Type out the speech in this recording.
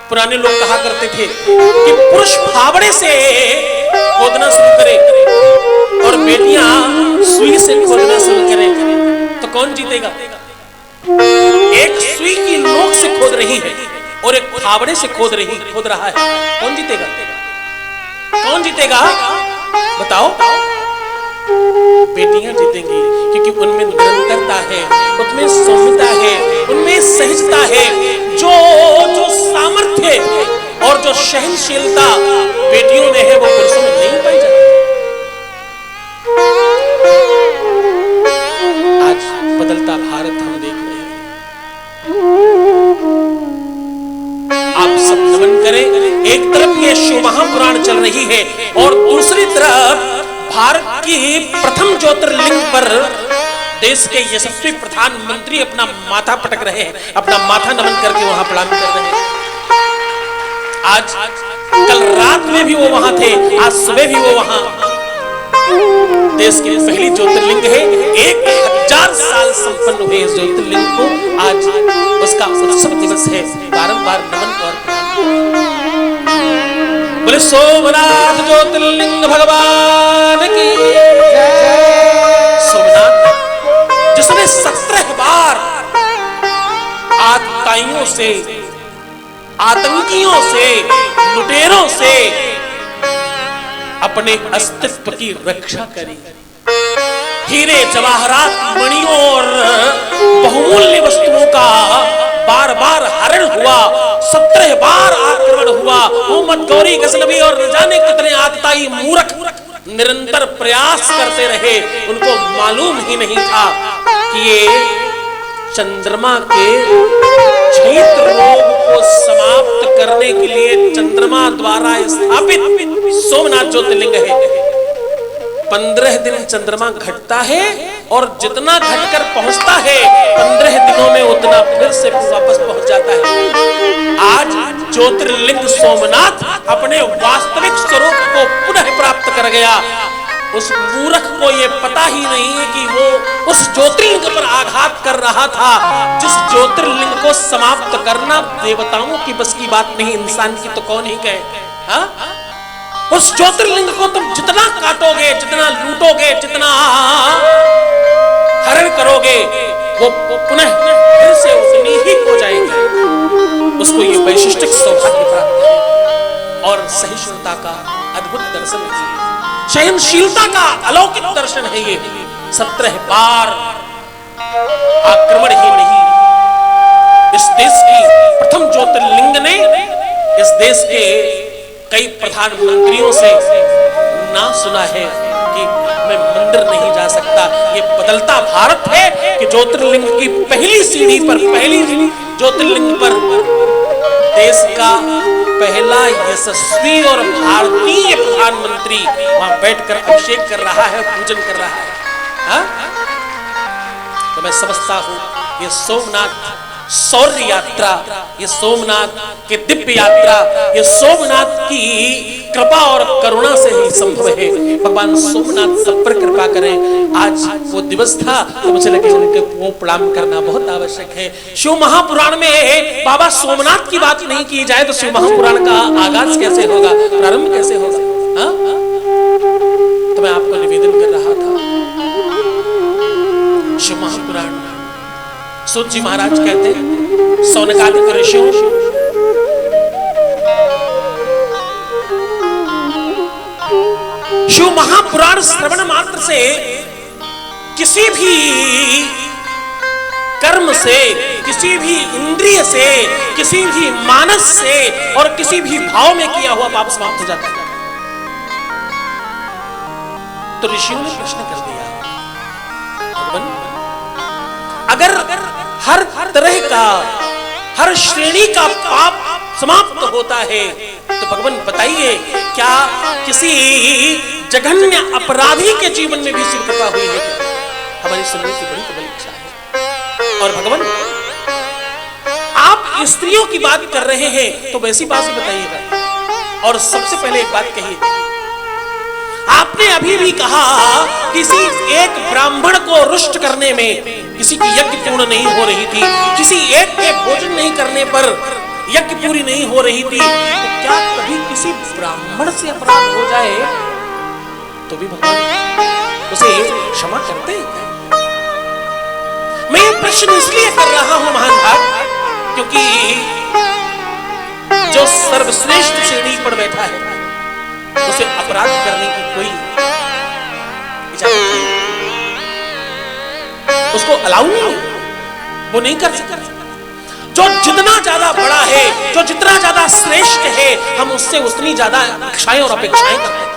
पुराने लोग कहा करते थे कि पुरुष फावड़े से खोदना शुरू करे और बेटियां सुई से खोदना शुरू करें तो कौन जीतेगा? एक सुई की नोक से खोद रही है और एक फावड़े से खोद रहा है, कौन जीतेगा? कौन जीतेगा बताओ? बेटियां जीतेंगी, क्योंकि उनमें निरंतरता है, उनमें सौम्यता है, उनमें सहजता है। जो सामर्थ्य और जो सहनशीलता बेटियों में है वो पुरुषों में नहीं पाई जाती। आज बदलता भारत हम देख रहे हैं। आप सब नमन करें। एक तरफ ये शिव महापुराण चल रही है और दूसरी तरफ भारत की प्रथम ज्योतिर्लिंग पर देश के यशस्वी प्रधानमंत्री अपना माथा पटक रहे हैं, अपना माथा नमन करके वहां प्रणाम कर रहे हैं। आज कल रात में भी वो वहां थे, आज सुबह भी वो वहां। देश की पहली ज्योतिर्लिंग है, 1000 साल संपन्न हुए इस ज्योतिर्लिंग को आज उसका उत्सव दिवस है। बारंबार नमन और बोले सोमनाथ ज्योतिर्लिंग भगवान की सोमनाथ जिसने 17 बार आतताइयों से, आतंकियों से, लुटेरों से अपने अस्तित्व की रक्षा करी। हीरे जवाहरात मणियों और बहुमूल्य वस्तुओं का बार बार हरण हुआ, 17 बार आक्रमण हुआ। मोहम्मद गौरी गजनवी और न जाने कितने आतताई मूर्ख निरंतर प्रयास करते रहे। उनको मालूम ही नहीं था कि ये चंद्रमा के क्षेत्र रोग को समाप्त करने के लिए चंद्रमा द्वारा स्थापित सोमनाथ ज्योतिर्लिंग है। 15 दिन चंद्रमा घटता है और जितना घटकर पहुंचता है 15 दिनों में उतना फिर से वापस पहुंच जाता है। आज ज्योतिर्लिंग सोमनाथ अपने वास्तविक स्वरूप को पुनः प्राप्त कर गया। उस मूर्ख को यह पता ही नहीं है कि वो उस ज्योतिर्लिंग पर आघात कर रहा था, जिस ज्योतिर्लिंग को समाप्त करना देवताओं की बस की बात नहीं, इंसान की तो कौन ही कहे। हाँ, उस ज्योतिर्लिंग को तुम जितना काटोगे, जितना लूटोगे, जितना हरण करोगे, वो पुनः फिर से उतनी ही हो जाएगी। उसको ये वैशिष्टिक सौभाग्य प्राप्त है और सहिष्णुता का अद्भुत दर्शन है, सहनशीलता का अलौकिक दर्शन है। ये 17 बार आक्रमण ही नहीं, इस देश की प्रथम ज्योतिर्लिंग ने इस देश के कई प्रधानमंत्रियों से ना सुना है कि मैं मंदिर नहीं जा सकता। ये बदलता भारत है कि ज्योतिर्लिंग की पहली सीढ़ी पर, पहली ज्योतिर्लिंग पर देश का पहला यशस्वी और भारतीय प्रधानमंत्री वहां बैठकर अभिषेक कर रहा है, पूजन कर रहा है। हा? तो मैं समझता हूं ये सोमनाथ शौर्य यात्रा, ये सोमनाथ की दिव्य यात्रा, ये सोमनाथ की कृपा और करुणा से ही संभव है। भगवान सोमनाथ सब पर कृपा करें। आज वो दिवस था तो मुझे लगे उनके वो प्रणाम करना बहुत आवश्यक है। शिव महापुराण में बाबा सोमनाथ की बात नहीं की जाए तो शिव महापुराण का आगाज कैसे होगा, प्रारंभ कैसे होगा? हा? तो मैं आपको निवेदन कर रहा था, शिव महापुराण सूत जी महाराज कहते हैं, सौनकादिक ऋषियों शिव महापुराण श्रवण मात्र से किसी भी कर्म से, किसी भी इंद्रिय से, किसी भी मानस से और किसी भी भाव में किया हुआ पाप समाप्त हो जाता है। तो ऋषियों ने प्रश्न कर दिया, अगर हर तरह का, हर श्रेणी का पाप समाप्त होता है तो भगवान बताइए क्या किसी जघन्य अपराधी के जीवन में भी शिव कृपा हुई है? हमारी सुनने की बड़ी प्रबल इच्छा है। और भगवान आप स्त्रियों की बात कर रहे हैं तो वैसी बात ही बताइएगा। और सबसे पहले एक बात कही, आपने अभी भी कहा किसी एक ब्राह्मण को रुष्ट करने में किसी की यज्ञ पूर्ण नहीं हो रही थी, किसी एक के भोजन नहीं करने पर यज्ञ पूरी नहीं हो रही थी, तो क्या कभी किसी ब्राह्मण से अपराध हो जाए तो भी भगवान उसे क्षमा करते हैं? मैं ये प्रश्न इसलिए कर रहा हूं महान भाग, क्योंकि जो सर्वश्रेष्ठ श्रेणी पर बैठा है उसे अपराध करने की कोई इजाजत नहीं, उसको अलाउ नहीं है, वो नहीं कर सकता। जो जितना ज्यादा बड़ा है, जो जितना ज्यादा श्रेष्ठ है, हम उससे उतनी ज्यादा इच्छाएं और अपेक्षाएं करते हैं।